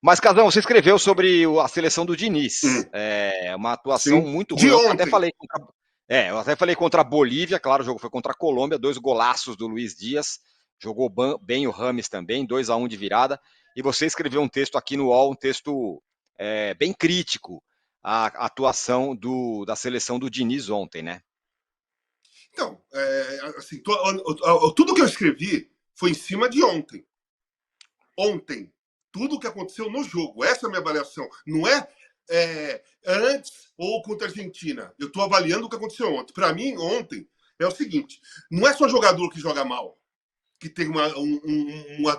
Mas, Casão, você escreveu sobre a seleção do Diniz. Hum, Uma atuação sim. muito ruim. De ontem. Eu até falei contra a Bolívia, claro, o jogo foi contra a Colômbia, 2 golaços do Luiz Dias. Jogou bem o Rames também, 2-1 de virada. E você escreveu um texto aqui no UOL, um texto bem crítico à atuação da seleção do Diniz ontem, né? Então, assim, tudo que eu escrevi foi em cima de ontem. Ontem. Tudo o que aconteceu no jogo. Essa é a minha avaliação. Não antes ou contra a Argentina. Eu estou avaliando o que aconteceu ontem. Para mim, ontem é o seguinte: não é só jogador que joga mal, que tem uma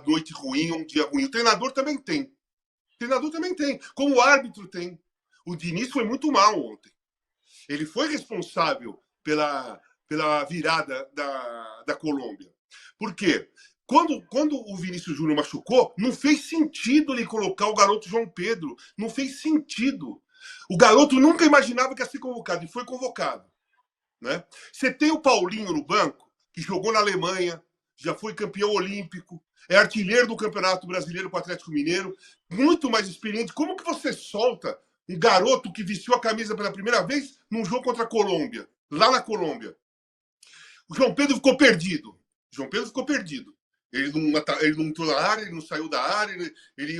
noite ruim, um dia ruim. O treinador também tem. O treinador também tem. Como o árbitro tem. O Diniz foi muito mal ontem. Ele foi responsável pela virada da Colômbia. Por quê? Quando o Vinícius Júnior machucou, não fez sentido ele colocar o garoto João Pedro. Não fez sentido. O garoto nunca imaginava que ia ser convocado e foi convocado. Né? Você tem o Paulinho no banco, que jogou na Alemanha, já foi campeão olímpico, é artilheiro do Campeonato Brasileiro com o Atlético Mineiro, muito mais experiente. Como que você solta um garoto que vestiu a camisa pela primeira vez num jogo contra a Colômbia, lá na Colômbia? O João Pedro ficou perdido. João Pedro ficou perdido. Ele não entrou na área, ele não saiu da área,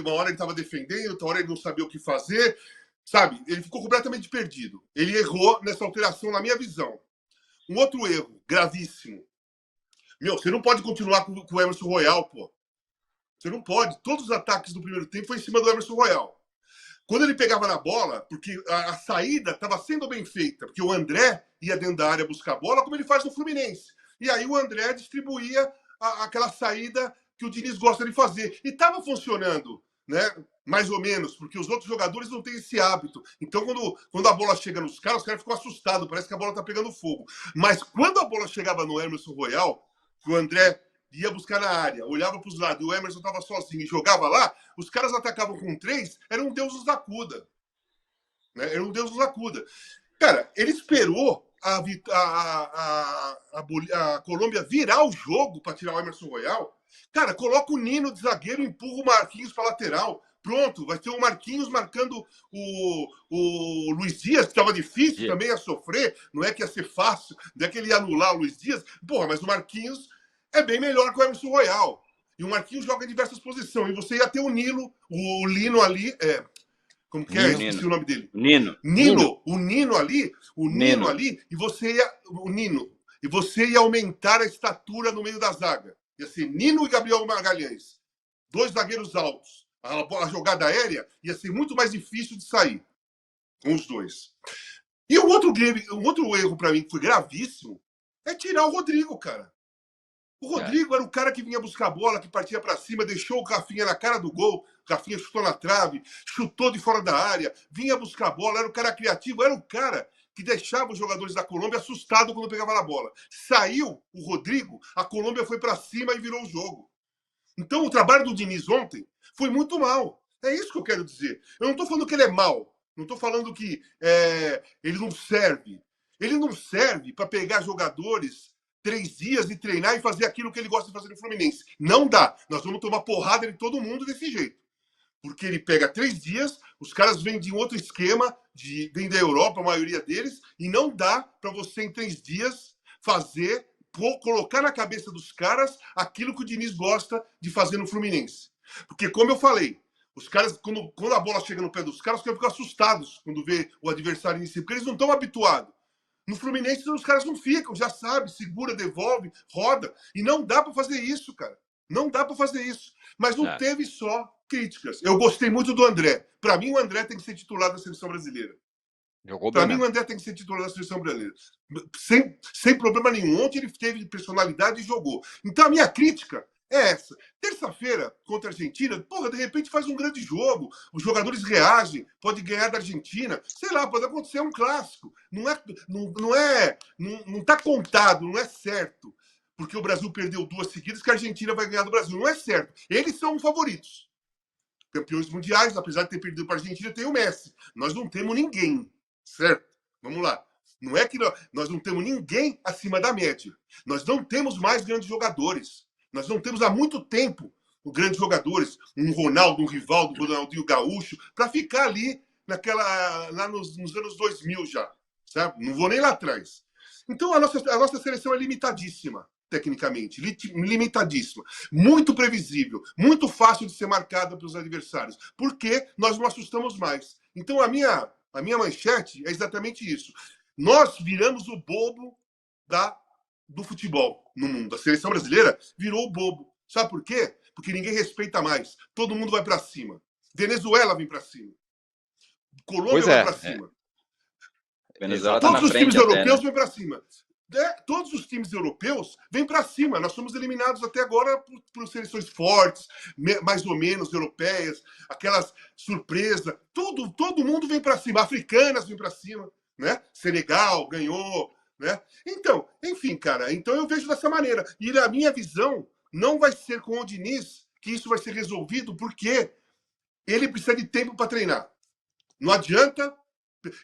uma hora ele estava defendendo, outra hora ele não sabia o que fazer. Sabe? Ele ficou completamente perdido. Ele errou nessa alteração, na minha visão. Um outro erro gravíssimo. Você não pode continuar com o Emerson Royal, pô. Você não pode. Todos os ataques do primeiro tempo foi em cima do Emerson Royal. Quando ele pegava na bola, porque a saída estava sendo bem feita, porque o André ia dentro da área buscar a bola, como ele faz no Fluminense. E aí o André distribuía aquela saída que o Diniz gosta de fazer. E estava funcionando, né? Mais ou menos, porque os outros jogadores não têm esse hábito. Então, quando a bola chega nos caras, os caras ficam assustados, parece que a bola está pegando fogo. Mas quando a bola chegava no Emerson Royal, que o André ia buscar na área, olhava para os lados, e o Emerson estava sozinho e jogava lá, os caras atacavam com 3, era um Deus nos acuda. Né? Era um Deus nos acuda. Cara, ele esperou a Colômbia virar o jogo para tirar o Emerson Royal. Cara, coloca o Nino de zagueiro, empurra o Marquinhos para lateral. Pronto, vai ter o Marquinhos marcando o Luiz Dias, que estava difícil também a sofrer. Não é que ia ser fácil, não é que ele ia anular o Luiz Dias. Porra, mas o Marquinhos é bem melhor que o Emerson Royal. E o Marquinhos joga em diversas posições. E você ia ter o Lino ali. Como que é? Esqueci o nome dele. Nino. O Nino ali, e você ia aumentar a estatura no meio da zaga. Ia ser Nino e Gabriel Magalhães. 2 zagueiros altos. A jogada aérea ia ser muito mais difícil de sair com os 2. E um outro erro para mim que foi gravíssimo é tirar o Rodrigo, cara. O Rodrigo era o cara que vinha buscar a bola, que partia para cima, deixou o Rafinha na cara do gol. O Rafinha chutou na trave, chutou de fora da área, vinha buscar a bola, era o cara criativo, era o cara que deixava os jogadores da Colômbia assustados quando pegava na bola. Saiu o Rodrigo, a Colômbia foi para cima e virou o jogo. Então o trabalho do Diniz ontem foi muito mal. É isso que eu quero dizer. Eu não estou falando que ele é mal, não estou falando que ele não serve. Ele não serve para pegar jogadores 3 dias e treinar e fazer aquilo que ele gosta de fazer no Fluminense. Não dá. Nós vamos tomar porrada de todo mundo desse jeito. Porque ele pega 3 dias, os caras vêm de um outro esquema, vêm da Europa, a maioria deles, e não dá para você, em 3 dias, colocar na cabeça dos caras aquilo que o Diniz gosta de fazer no Fluminense. Porque, como eu falei, os caras, quando a bola chega no pé dos caras, os caras ficam assustados quando vê o adversário em si, porque eles não estão habituados. No Fluminense, os caras não ficam, já sabe, segura, devolve, roda. E não dá para fazer isso, cara. Não dá para fazer isso. Mas não teve só críticas. Eu gostei muito do André. Para mim, o André tem que ser titular da seleção brasileira. Para mim, o André tem que ser titular da seleção brasileira. Sem problema nenhum. Ontem ele teve personalidade e jogou. Então, a minha crítica é essa. Terça-feira, contra a Argentina, porra, de repente faz um grande jogo, os jogadores reagem, pode ganhar da Argentina, sei lá, pode acontecer um clássico. Não tá contado, não é certo. Porque o Brasil perdeu 2 seguidas que a Argentina vai ganhar do Brasil. Não é certo. Eles são favoritos. Campeões mundiais, apesar de ter perdido para a Argentina, tem o Messi. Nós não temos ninguém, certo? Vamos lá. Não é que nós não temos ninguém acima da média. Nós não temos mais grandes jogadores. Nós não temos há muito tempo grandes jogadores, um Ronaldo, um Rivaldo, um Ronaldinho Gaúcho, para ficar ali lá nos anos 2000 já, sabe? Não vou nem lá atrás. Então a nossa seleção é limitadíssima, tecnicamente, limitadíssima, muito previsível, muito fácil de ser marcada pelos adversários, porque nós não assustamos mais. Então a minha manchete é exatamente isso. Nós viramos o bobo do futebol no mundo. A seleção brasileira virou o bobo. Sabe por quê? Porque ninguém respeita mais. Todo mundo vai para cima. Venezuela vem para cima. Colômbia vai para cima. Venezuela tá todos os times europeus vêm né? para cima. Todos os times europeus vêm para cima. Nós somos eliminados até agora por seleções fortes, mais ou menos europeias, aquelas surpresas. Todo mundo vem para cima. Africanas vêm para cima, né? Senegal ganhou, né? Então, enfim, cara. Então eu vejo dessa maneira. E a minha visão não vai ser com o Diniz que isso vai ser resolvido, porque ele precisa de tempo para treinar. Não adianta.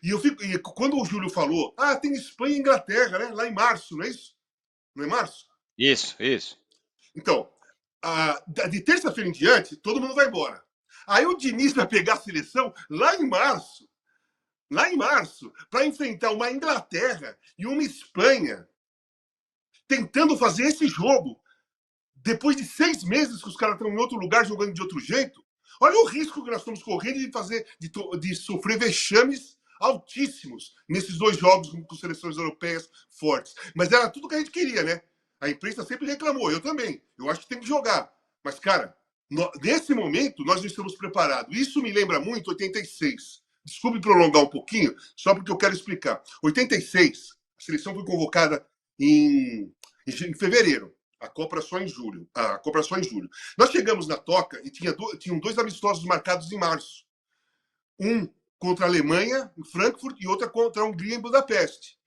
E quando o Júlio falou, tem Espanha e Inglaterra, né? Lá em março, não é isso? Não é março? Isso. Então, de terça-feira em diante, todo mundo vai embora. Aí o Diniz vai pegar a seleção lá em março, para enfrentar uma Inglaterra e uma Espanha, tentando fazer esse jogo, depois de 6 meses que os caras estão em outro lugar jogando de outro jeito. Olha o risco que nós estamos correndo de sofrer vexames altíssimos nesses 2 jogos com seleções europeias fortes. Mas era tudo que a gente queria, né? A imprensa sempre reclamou, eu também. Eu acho que tem que jogar. Mas, cara, nesse momento, nós não estamos preparados. Isso me lembra muito 86. Desculpe prolongar um pouquinho, só porque eu quero explicar. 86, a seleção foi convocada em fevereiro. A Copa só em julho. Nós chegamos na Toca e tinham 2 amistosos marcados em março. Um contra a Alemanha, em Frankfurt, e outra contra a Hungria, em Budapeste.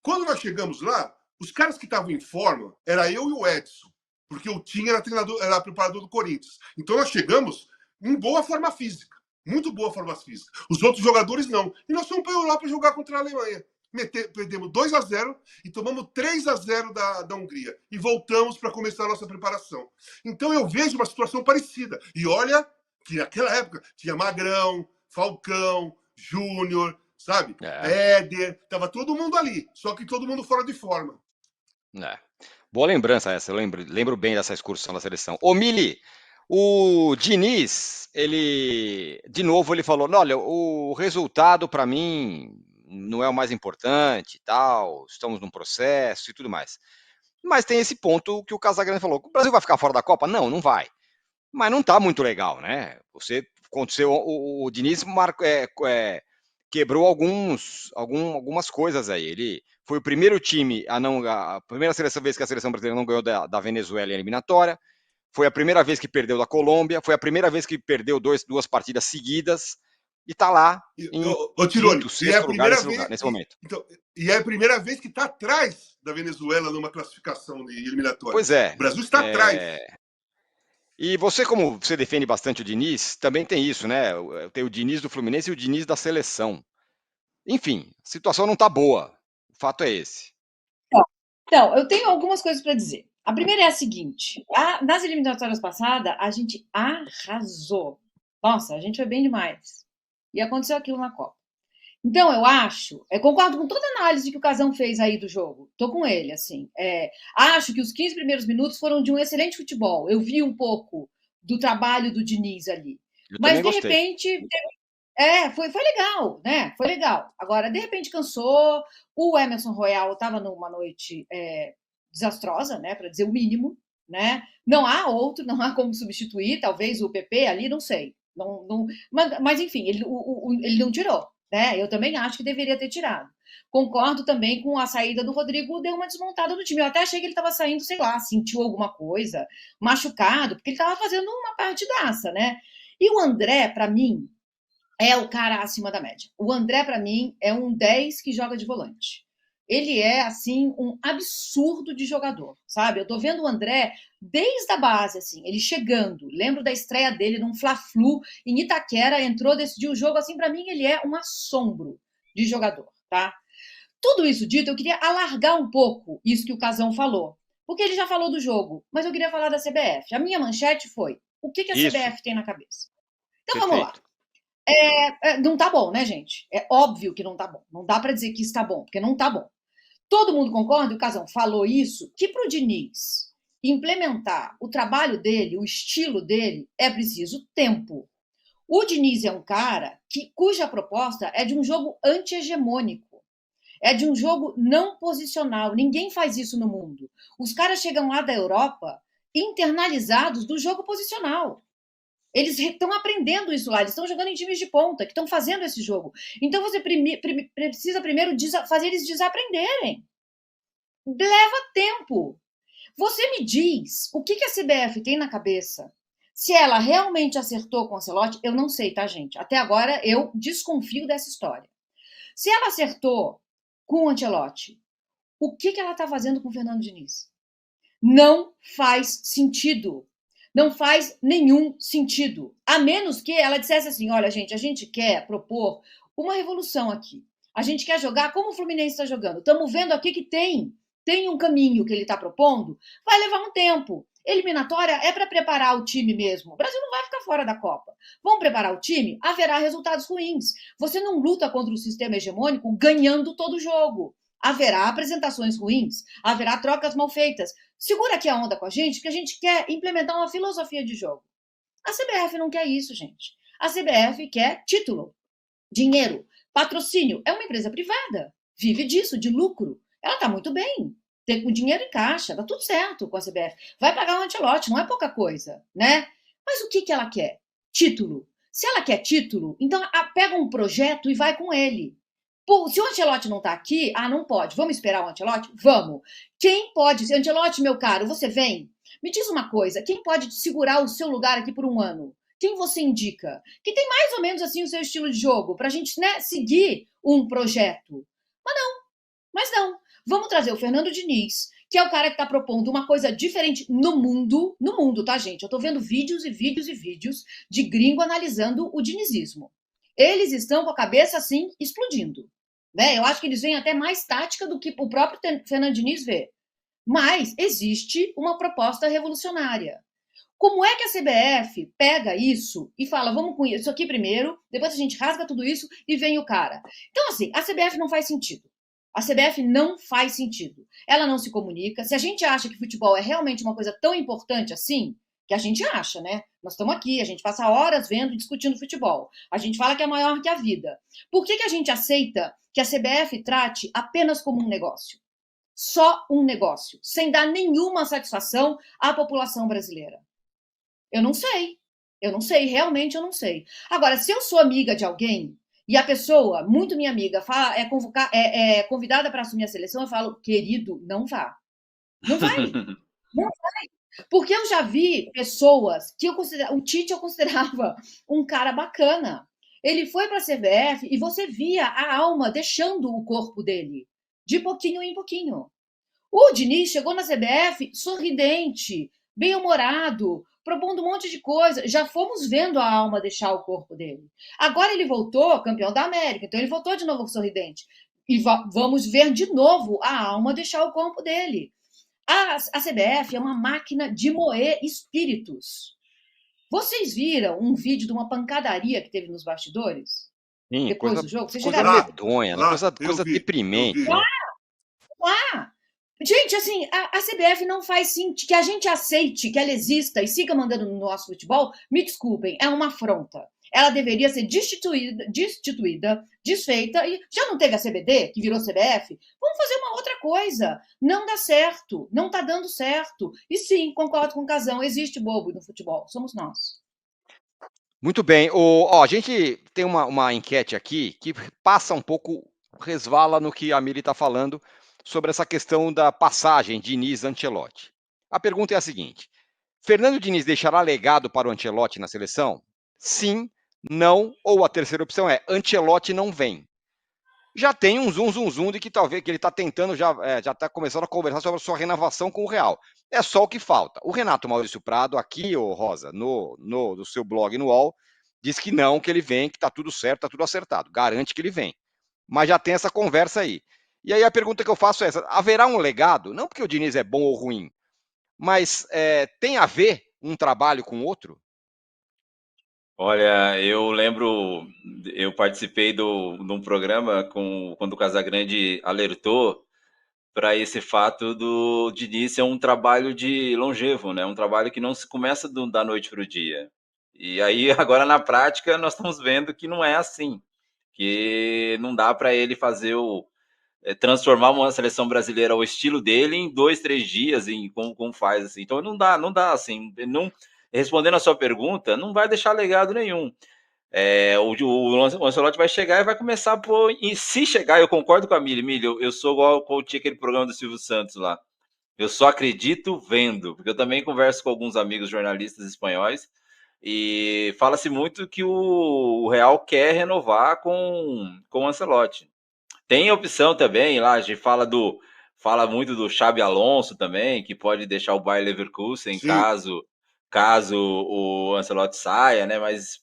Quando nós chegamos lá, os caras que estavam em forma era eu e o Edson, porque o Tim era preparador do Corinthians. Então nós chegamos em boa forma física, muito boa forma física. Os outros jogadores não. E nós fomos para a Europa jogar contra a Alemanha. Perdemos 2-0 e tomamos 3-0 da Hungria. E voltamos para começar a nossa preparação. Então eu vejo uma situação parecida. E olha que naquela época tinha Magrão, Falcão, Júnior, sabe? Éder, tava todo mundo ali, só que todo mundo fora de forma. Boa lembrança essa, eu lembro bem dessa excursão da seleção. Ô Mili, o Diniz, de novo ele falou, olha, o resultado para mim não é o mais importante, tal, estamos num processo e tudo mais. Mas tem esse ponto que o Casagrande falou, o Brasil vai ficar fora da Copa? Não vai. Mas não tá muito legal, né? Aconteceu, o Diniz quebrou algumas coisas aí. Ele foi o primeiro time a primeira vez que a seleção brasileira não ganhou da Venezuela em eliminatória, foi a primeira vez que perdeu da Colômbia, foi a primeira vez que perdeu 2 partidas seguidas, e tá lá em quinto, sexto lugar nesse momento. E é a primeira vez que está atrás da Venezuela numa classificação de eliminatória. Pois é. O Brasil está atrás. E você, como você defende bastante o Diniz, também tem isso, né? Tem o Diniz do Fluminense e o Diniz da seleção. Enfim, a situação não está boa. O fato é esse. Então, eu tenho algumas coisas para dizer. A primeira é a seguinte: nas eliminatórias passadas, a gente arrasou. Nossa, a gente foi bem demais. E aconteceu aquilo na Copa. Então, eu concordo com toda a análise que o Casão fez aí do jogo. Tô com ele, assim. Acho que os 15 primeiros minutos foram de um excelente futebol. Eu vi um pouco do trabalho do Diniz ali. Mas, de repente, foi legal, né? Foi legal. Agora, de repente, cansou. O Emerson Royal estava numa noite desastrosa, né? Para dizer o mínimo, né? Não há como substituir. Talvez o PP ali, não sei. Mas enfim, ele não tirou. Né? Eu também acho que deveria ter tirado. Concordo também com a saída do Rodrigo, deu uma desmontada no time. Eu até achei que ele estava saindo, sei lá, sentiu alguma coisa, machucado, porque ele estava fazendo uma partidaça, né? E o André, para mim, é o cara acima da média. O André, para mim, é um 10 que joga de volante. Ele é, assim, um absurdo de jogador, sabe? Eu tô vendo o André desde a base, assim, ele chegando. Lembro da estreia dele num Fla-Flu em Itaquera, entrou, decidiu o jogo. Assim, para mim, ele é um assombro de jogador, tá? Tudo isso dito, eu queria alargar um pouco isso que o Casão falou, porque ele já falou do jogo, mas eu queria falar da CBF. A minha manchete foi: o que a Isso. CBF tem na cabeça. Então Perfeito. vamos lá. Não tá bom, né, gente? É óbvio que não tá bom. Não dá para dizer que está bom, porque não tá bom. Todo mundo concorda, e o Casão falou isso, que para o Diniz implementar o trabalho dele, o estilo dele, é preciso tempo. O Diniz é um cara cuja proposta é de um jogo anti-hegemônico. É de um jogo não posicional. Ninguém faz isso no mundo. Os caras chegam lá da Europa internalizados do jogo posicional. Eles estão aprendendo isso lá, eles estão jogando em times de ponta, que estão fazendo esse jogo. Então você precisa primeiro fazer eles desaprenderem. Leva tempo. Você me diz o que a CBF tem na cabeça. Se ela realmente acertou com o Ancelotti, eu não sei, tá, gente? Até agora eu desconfio dessa história. Se ela acertou com o Ancelotti, o que ela está fazendo com o Fernando Diniz? Não faz sentido. Não faz nenhum sentido. A menos que ela dissesse assim, olha, gente, a gente quer propor uma revolução aqui. A gente quer jogar como o Fluminense está jogando. Estamos vendo aqui que tem um caminho que ele está propondo. Vai levar um tempo. Eliminatória é para preparar o time mesmo. O Brasil não vai ficar fora da Copa. Vamos preparar o time? Haverá resultados ruins. Você não luta contra o sistema hegemônico ganhando todo o jogo. Haverá apresentações ruins, haverá trocas mal feitas. Segura aqui a onda com a gente, porque a gente quer implementar uma filosofia de jogo. A CBF não quer isso, gente. A CBF quer título, dinheiro, patrocínio. É uma empresa privada, vive disso, de lucro. Ela está muito bem, tem o dinheiro em caixa, tá tudo certo com a CBF. Vai pagar um Ancelotti, não é pouca coisa, né? Mas o que ela quer? Título. Se ela quer título, então pega um projeto e vai com ele. Pô, se o Ancelotti não tá aqui, não pode. Vamos esperar o Ancelotti? Vamos. Quem pode? Ancelotti, meu caro, você vem? Me diz uma coisa, quem pode segurar o seu lugar aqui por um ano? Quem você indica? Que tem mais ou menos assim o seu estilo de jogo, pra gente, né, seguir um projeto. Mas não. Vamos trazer o Fernando Diniz, que é o cara que tá propondo uma coisa diferente no mundo, tá, gente? Eu tô vendo vídeos e vídeos e vídeos de gringo analisando o dinizismo. Eles estão com a cabeça, assim, explodindo. Né? Eu acho que eles veem até mais tática do que o próprio Fernando Diniz vê. Mas existe uma proposta revolucionária. Como é que a CBF pega isso e fala, vamos com isso aqui primeiro, depois a gente rasga tudo isso e vem o cara? Então, assim, a CBF não faz sentido. A CBF não faz sentido. Ela não se comunica. Se a gente acha que futebol é realmente uma coisa tão importante assim, que a gente acha, né? Nós estamos aqui, a gente passa horas vendo e discutindo futebol. A gente fala que é maior que a vida. Por que a gente aceita que a CBF trate apenas como um negócio? Só um negócio, sem dar nenhuma satisfação à população brasileira. Eu não sei, realmente eu não sei. Agora, se eu sou amiga de alguém e a pessoa, muito minha amiga, é convidada para assumir a seleção, eu falo, querido, não vá. Não vai. Não vai. Porque eu já vi pessoas que o Tite eu considerava um cara bacana. Ele foi para a CBF e você via a alma deixando o corpo dele, de pouquinho em pouquinho. O Diniz chegou na CBF sorridente, bem-humorado, propondo um monte de coisa. Já fomos vendo a alma deixar o corpo dele. Agora ele voltou campeão da América, então ele voltou de novo sorridente. E vamos ver de novo a alma deixar o corpo dele. A CBF é uma máquina de moer espíritos. Vocês viram um vídeo de uma pancadaria que teve nos bastidores? Sim, depois do jogo? Vocês coisa medonha, coisa deprimente. Gente, assim, a CBF não faz sentido. Que a gente aceite que ela exista e siga mandando no nosso futebol, me desculpem, é uma afronta. Ela deveria ser destituída, desfeita, e já não teve a CBD, que virou CBF? Vamos fazer uma outra coisa. Não dá certo, não tá dando certo. E sim, concordo com o Casão, existe bobo no futebol, somos nós. Muito bem. A gente tem uma enquete aqui que passa um pouco, resvala no que a Miri está falando sobre essa questão da passagem de Diniz-Ancelotti. A pergunta é a seguinte: Fernando Diniz deixará legado para o Ancelotti na seleção? Sim, não, ou a terceira opção é Ancelotti não vem. Já tem um zoom de que talvez que ele está tentando, já está começando a conversar sobre a sua renovação com o Real. É só o que falta. O Renato Maurício Prado, aqui, Rosa, no seu blog no UOL, diz que não, que ele vem, que está tudo certo, está tudo acertado. Garante que ele vem. Mas já tem essa conversa aí. E aí a pergunta que eu faço é essa: haverá um legado? Não porque o Diniz é bom ou ruim, mas tem a ver um trabalho com o outro? Olha, eu lembro, eu participei de um programa quando o Casagrande alertou para esse fato do Diniz ser um trabalho de longevo, né? Um trabalho que não se começa da noite para o dia. E aí, agora na prática, nós estamos vendo que não é assim, que não dá para ele fazer transformar uma seleção brasileira ao estilo dele em 2, 3 dias, como faz assim. Então não dá assim. Não, respondendo a sua pergunta, não vai deixar legado nenhum. O Ancelotti vai chegar e vai começar por. E se chegar, eu concordo com a Mili, eu sou igual tinha aquele programa do Silvio Santos lá. Eu só acredito vendo, porque eu também converso com alguns amigos jornalistas espanhóis e fala-se muito que o Real quer renovar com o Ancelotti. Tem opção também, lá a gente fala muito do Xabi Alonso também, que pode deixar o Bayer Leverkusen Sim. caso o Ancelotti saia, né? Mas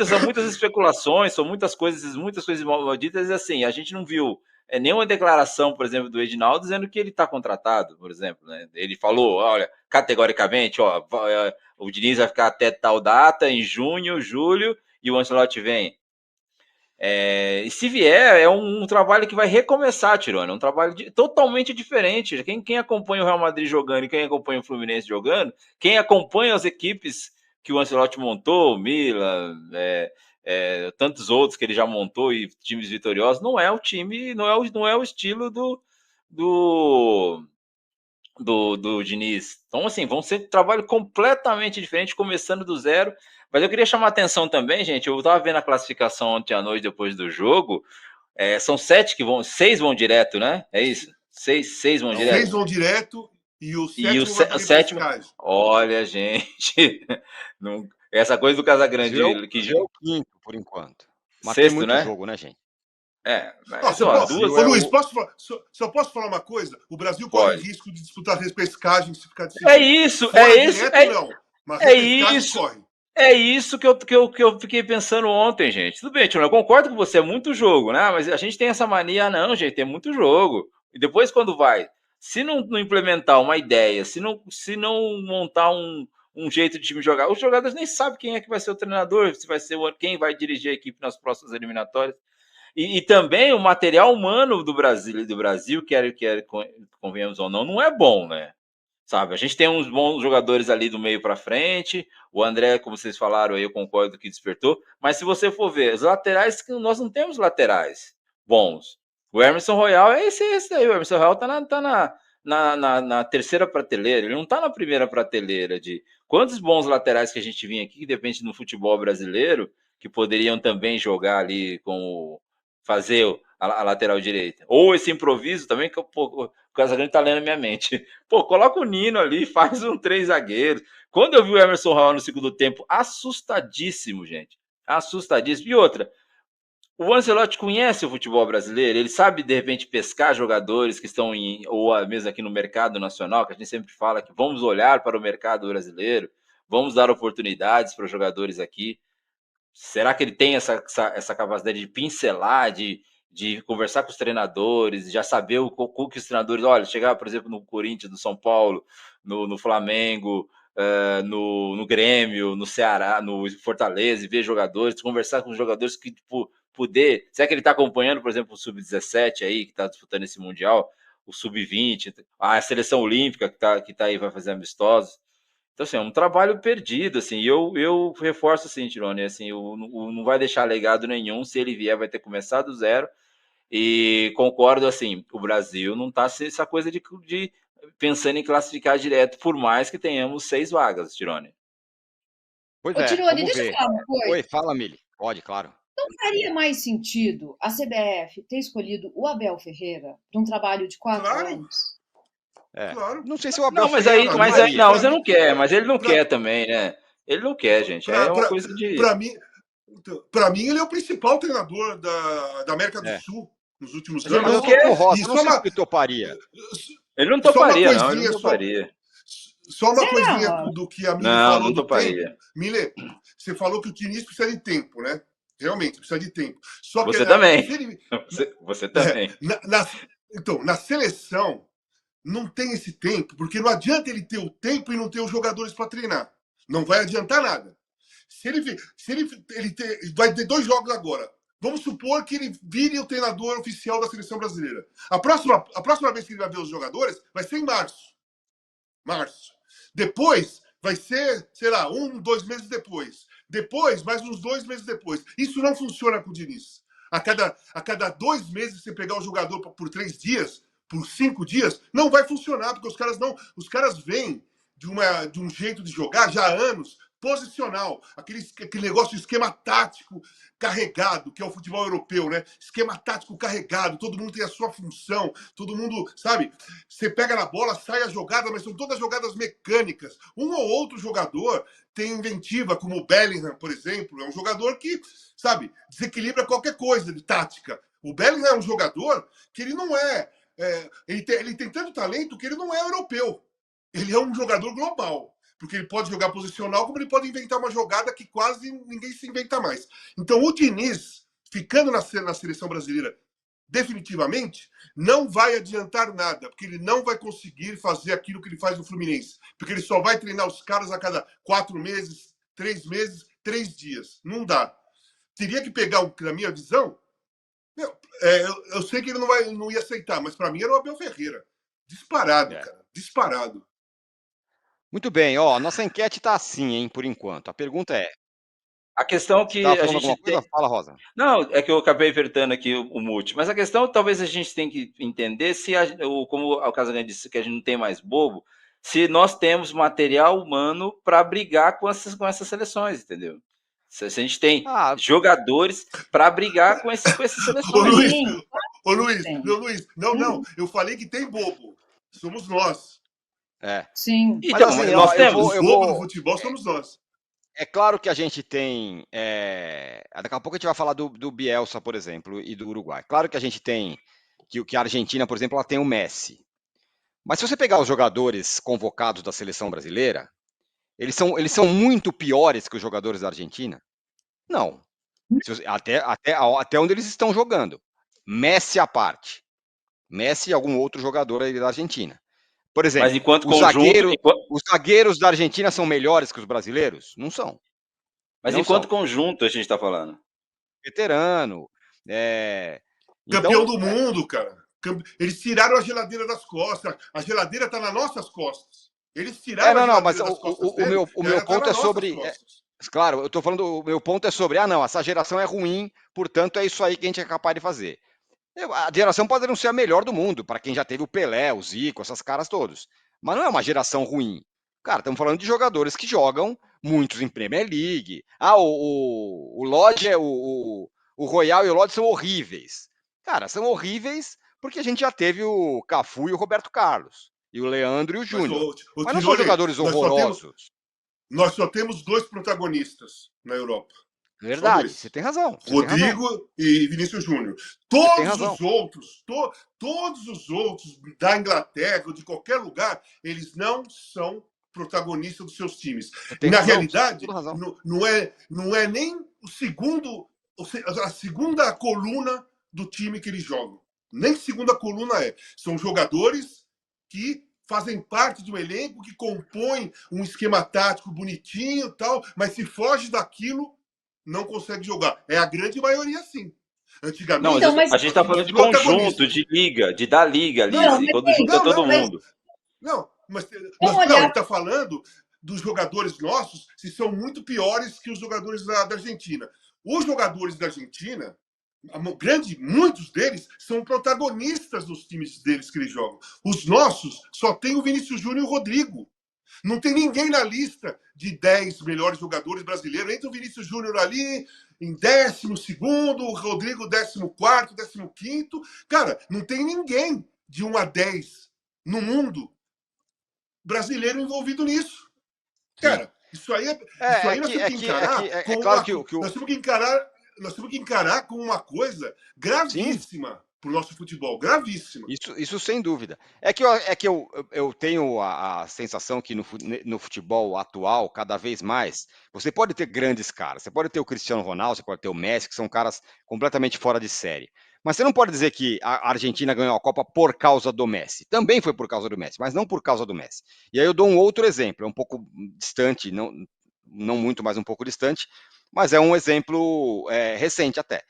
são muitas especulações, são muitas coisas malditas, e assim, a gente não viu nenhuma declaração, por exemplo, do Edinaldo dizendo que ele está contratado, por exemplo, né? Ele falou, olha, categoricamente, o Diniz vai ficar até tal data, em junho, julho, e o Ancelotti vem. E se vier, é um trabalho que vai recomeçar, Tirone. É um trabalho totalmente diferente. Quem acompanha o Real Madrid jogando e quem acompanha o Fluminense jogando, quem acompanha as equipes que o Ancelotti montou, o Milan, tantos outros que ele já montou e times vitoriosos, não é o time, não é o estilo do Diniz. Então, assim, vão ser trabalho completamente diferente, começando do zero. Mas eu queria chamar a atenção também, gente. Eu estava vendo a classificação ontem à noite, depois do jogo. São 7 que vão, 6 vão direto, né? É isso? 6 vão Não. direto. 6 vão direto e o E o sétimo vai para sétimo. repescagem. Olha, gente. Não, essa coisa do Casagrande. Já é o quinto, por enquanto. Mas tem Sexto, muito né? jogo, né, gente? Mas, Ô, Luiz, só posso falar uma coisa? O Brasil corre Pode. risco de disputar repescagem se ficar decidido. É isso, Não. Mas repescagem isso. corre. É isso que eu fiquei pensando ontem, gente. Tudo bem, Tio, eu concordo com você, é muito jogo, né? Mas a gente tem essa mania, não, gente, é muito jogo. E depois, quando vai, se não implementar uma ideia, se não montar um jeito de time jogar, os jogadores nem sabem quem é que vai ser o treinador, se vai ser quem vai dirigir a equipe nas próximas eliminatórias. E também o material humano do Brasil, quer convenhamos ou não é bom, né? Sabe, a gente tem uns bons jogadores ali do meio para frente. O André, como vocês falaram aí, eu concordo que despertou. Mas se você for ver, os laterais, nós não temos laterais bons. O Emerson Royal é esse aí. O Emerson Royal tá na terceira prateleira. Ele não tá na primeira prateleira de quantos bons laterais que a gente vinha aqui, que depende no futebol brasileiro, que poderiam também jogar ali fazer a lateral direita. Ou esse improviso também, que o Casagrande tá lendo na minha mente. Pô, coloca o Nino ali, faz 3 zagueiros. Quando eu vi o Emerson Royal no segundo tempo, assustadíssimo, gente. Assustadíssimo. E outra, o Ancelotti conhece o futebol brasileiro, ele sabe, de repente, pescar jogadores que estão ou mesmo aqui no mercado nacional, que a gente sempre fala que vamos olhar para o mercado brasileiro, vamos dar oportunidades para os jogadores aqui. Será que ele tem essa capacidade de pincelar, de conversar com os treinadores, já saber o que os treinadores, olha, chegar, por exemplo, no Corinthians, no São Paulo, no Flamengo, no Grêmio, no Ceará, no Fortaleza, e ver jogadores, conversar com os jogadores que, tipo, será que ele está acompanhando, por exemplo, o Sub-17 aí, que está disputando esse Mundial, o Sub-20, a seleção olímpica que tá aí, vai fazer amistosos. Então, assim, é um trabalho perdido, assim, e eu reforço, assim, Tirone, assim, não vai deixar legado nenhum, se ele vier vai ter que começar do zero, e concordo, assim, o Brasil não tá essa coisa de pensando em classificar direto, por mais que tenhamos 6 vagas, Tirone. Pois Ô, é, Tirone, vamos deixa eu ver. falar uma coisa. Oi, fala, Mili. Pode, claro. Não faria mais sentido a CBF ter escolhido o Abel Ferreira para um trabalho de 4 Claro. anos? Claro. Não sei se o Abel Não, mas Ferreira aí, faria. não, você não quer, mas ele não quer também, né? Ele não quer, gente. É uma coisa de. Para mim, ele é o principal treinador da América do Sul nos últimos Mas anos. ele não quer. Rosa, não sei se ele toparia. Ele não toparia, não. Ele não toparia. Só uma coisinha do que a Mili falou não do toparia. tempo. Mili, você falou que o Diniz precisa de tempo, né? Realmente, precisa de tempo. Só Você que, também. Você também. Então, na seleção, não tem esse tempo, porque não adianta ele ter o tempo e não ter os jogadores para treinar. Não vai adiantar nada. vai ter 2 jogos agora. Vamos supor que ele vire o treinador oficial da seleção brasileira. A próxima vez que ele vai ver os jogadores vai ser em março. Depois vai ser, sei lá, 2 meses depois. Depois, mais uns 2 meses depois. Isso não funciona com o Diniz. A cada 2 meses você pegar o jogador por 3 dias, por 5 dias, não vai funcionar, porque os caras vêm de um jeito de jogar já há anos, posicional, aquele negócio de esquema tático carregado, que é o futebol europeu, né? Esquema tático carregado, todo mundo tem a sua função, todo mundo, sabe? Você pega na bola, sai a jogada, mas são todas jogadas mecânicas. Um ou outro jogador tem inventiva, como o Bellingham, por exemplo, é um jogador que, sabe, desequilibra qualquer coisa de tática. O Bellingham é um jogador que ele não ele tem tanto talento que ele não é europeu. Ele é um jogador global, porque ele pode jogar posicional, como ele pode inventar uma jogada que quase ninguém se inventa mais. Então, o Diniz, ficando na seleção brasileira definitivamente, não vai adiantar nada, porque ele não vai conseguir fazer aquilo que ele faz no Fluminense, porque ele só vai treinar os caras a cada 4 meses, 3 meses, 3 dias. Não dá. Teria que pegar, na minha visão, eu sei que ele não ia aceitar, mas para mim era o Abel Ferreira. Disparado, cara. Disparado. Muito bem, ó, nossa enquete tá assim, hein, por enquanto. A pergunta é... A questão que Tava a falando gente alguma coisa? tem... Fala, Rosa. Não, é que eu acabei apertando aqui o mute, mas a questão talvez a gente tenha que entender se, como o Casagrande disse, que a gente não tem mais bobo, se nós temos material humano para brigar com essas seleções, entendeu? Se a gente tem jogadores para brigar com essas seleções. Ô Luiz, não, eu falei que tem bobo. Somos nós. Sim. Então, mas, assim, nós temos. Os bobos do futebol somos nós. É claro que a gente tem... Daqui a pouco a gente vai falar do Bielsa, por exemplo, e do Uruguai. Claro que a gente tem... Que a Argentina, por exemplo, ela tem o Messi. Mas se você pegar os jogadores convocados da seleção brasileira, eles são muito piores que os jogadores da Argentina? Não. Até onde eles estão jogando. Messi à parte. Messi e algum outro jogador aí da Argentina. Por exemplo, mas enquanto conjunto, os zagueiros da Argentina são melhores que os brasileiros? Não são. Mas não enquanto são. Conjunto a gente está falando. Veterano. Campeão do mundo, cara. Eles tiraram a geladeira das costas. A geladeira está nas nossas costas. Eles tiraram a geladeira das costas. O meu ponto é sobre... Claro, eu estou falando... O meu ponto é sobre... essa geração é ruim, portanto é isso aí que a gente é capaz de fazer. A geração pode não ser a melhor do mundo, para quem já teve o Pelé, o Zico, essas caras todos. Mas não é uma geração ruim. Cara, estamos falando de jogadores que jogam muitos em Premier League. O Lodge, o Royal e o Lodge são horríveis. Cara, são horríveis porque a gente já teve o Cafu e o Roberto Carlos. E o Leandro e o Júnior. Mas não são jogadores horrorosos. Nós só temos 2 protagonistas na Europa. Verdade, você tem razão. Rodrigo e Vinícius Júnior. Todos os outros da Inglaterra ou de qualquer lugar, eles não são protagonistas dos seus times. Na realidade, não é nem a segunda coluna do time que eles jogam. Nem segunda coluna é. São jogadores que fazem parte de um elenco que compõe um esquema tático bonitinho e tal, mas se foge daquilo, não consegue jogar. É a grande maioria, sim. Antigamente... Não, mas a gente está falando de conjunto, de liga, de dar liga ali, quando junta todo mundo. Mas ele está falando dos jogadores nossos, se são muito piores que os jogadores da Argentina. Os jogadores da Argentina, muitos deles, são protagonistas dos times deles que eles jogam. Os nossos só tem o Vinícius Júnior e o Rodrigo. Não tem ninguém na lista de 10 melhores jogadores brasileiros. Entra o Vinícius Júnior ali em 12º, o Rodrigo 14º, 15º. Cara, não tem ninguém de 1 a 10 no mundo brasileiro envolvido nisso. Cara, isso aí nós temos que encarar nós temos que encarar como uma coisa gravíssima para o nosso futebol, gravíssima. Isso sem dúvida. É que eu tenho a sensação que no futebol atual, cada vez mais, você pode ter grandes caras. Você pode ter o Cristiano Ronaldo, você pode ter o Messi, que são caras completamente fora de série. Mas você não pode dizer que a Argentina ganhou a Copa por causa do Messi. Também foi por causa do Messi, mas não por causa do Messi. E aí eu dou um outro exemplo, é um pouco distante, não muito, mas um pouco distante, mas é um exemplo recente até.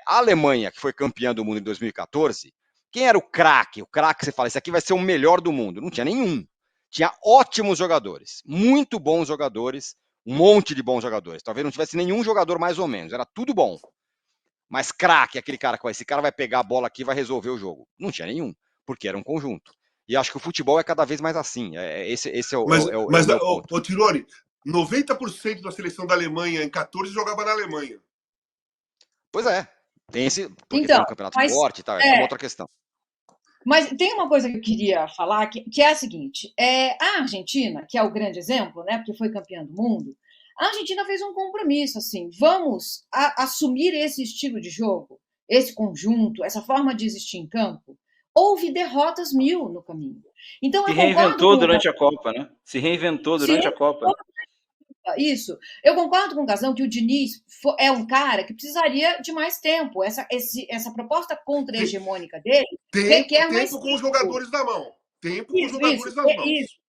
A Alemanha, que foi campeã do mundo em 2014, quem era o craque? O craque, você fala, esse aqui vai ser o melhor do mundo. Não tinha nenhum. Tinha ótimos jogadores, muito bons jogadores, um monte de bons jogadores. Talvez não tivesse nenhum jogador mais ou menos, era tudo bom. Mas craque, aquele cara que esse cara vai pegar a bola aqui e vai resolver o jogo. Não tinha nenhum, porque era um conjunto. E acho que o futebol é cada vez mais assim. Esse é o meu ponto. Ô, Tironi, 90% da seleção da Alemanha em 14 jogava na Alemanha. Pois é. Tem esse, porque Então, tem um campeonato forte e tal, é uma outra questão. Mas tem uma coisa que eu queria falar, que é a seguinte: a Argentina, que é o grande exemplo, né, porque foi campeã do mundo, a Argentina fez um compromisso, assim, vamos assumir esse estilo de jogo, esse conjunto, essa forma de existir em campo. Houve derrotas 1000 no caminho. Então, Se reinventou durante a Copa, né? Se reinventou durante a Copa. Isso. Eu concordo com o Casão que o Diniz é um cara que precisaria de mais tempo. Essa proposta contra-hegemônica dele requer mais tempo. Com os jogadores na mão. Tempo com os jogadores nas mãos.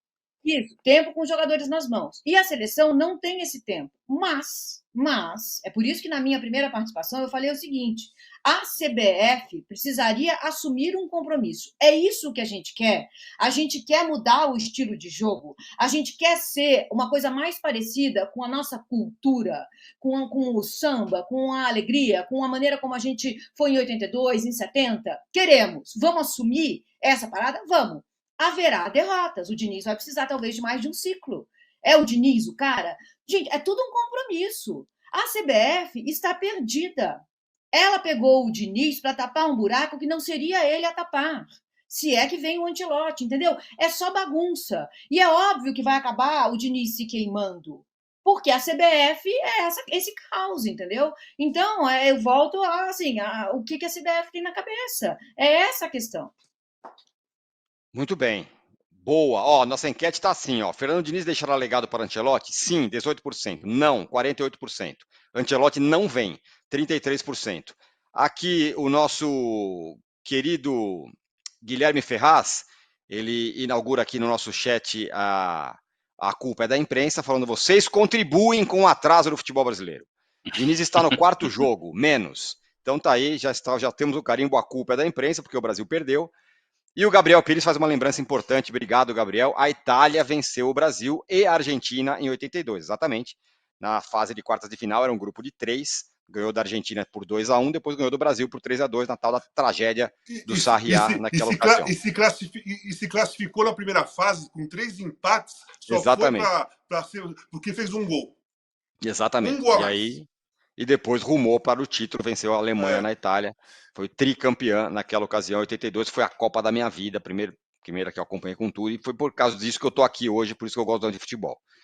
Isso, tempo com os jogadores nas mãos. E a seleção não tem esse tempo. Mas, é por isso que na minha primeira participação eu falei o seguinte: a CBF precisaria assumir um compromisso. É isso que a gente quer? A gente quer mudar o estilo de jogo? A gente quer ser uma coisa mais parecida com a nossa cultura, com o samba, com a alegria, com a maneira como a gente foi em 82, em 70? Queremos. Vamos assumir essa parada? Vamos. Haverá derrotas. O Diniz vai precisar, talvez, de mais de um ciclo. É o Diniz o cara? Gente, é tudo um compromisso. A CBF está perdida. Ela pegou o Diniz para tapar um buraco que não seria ele a tapar. Se é que vem o Ancelotti, entendeu? É só bagunça. E é óbvio que vai acabar o Diniz se queimando. Porque a CBF é esse caos, entendeu? Então, eu volto o que a CBF tem na cabeça. É essa a questão. Muito bem. Boa. Nossa enquete está assim, Fernando Diniz deixará legado para Ancelotti? Sim, 18%. Não, 48%. Ancelotti não vem, 33%. Aqui o nosso querido Guilherme Ferraz, ele inaugura aqui no nosso chat a culpa é da imprensa, falando: vocês contribuem com o atraso do futebol brasileiro. Diniz está no quarto jogo, menos. Então tá aí, já temos o carimbo, a culpa é da imprensa, porque o Brasil perdeu. E o Gabriel Pires faz uma lembrança importante. Obrigado, Gabriel. A Itália venceu o Brasil e a Argentina em 82, exatamente. Na fase de quartas de final, era um grupo de 3. Ganhou da Argentina por 2-1, depois ganhou do Brasil por 3-2, na tal da tragédia do Sarriá naquela ocasião. E se classificou na primeira fase com 3 empates, só exatamente. Foi para ser, porque fez um gol. Exatamente. E depois rumou para o título, venceu a Alemanha na Itália. Foi tricampeã naquela ocasião, 82, foi a Copa da minha vida, primeira que eu acompanhei com tudo, e foi por causa disso que eu estou aqui hoje, por isso que eu gosto de futebol.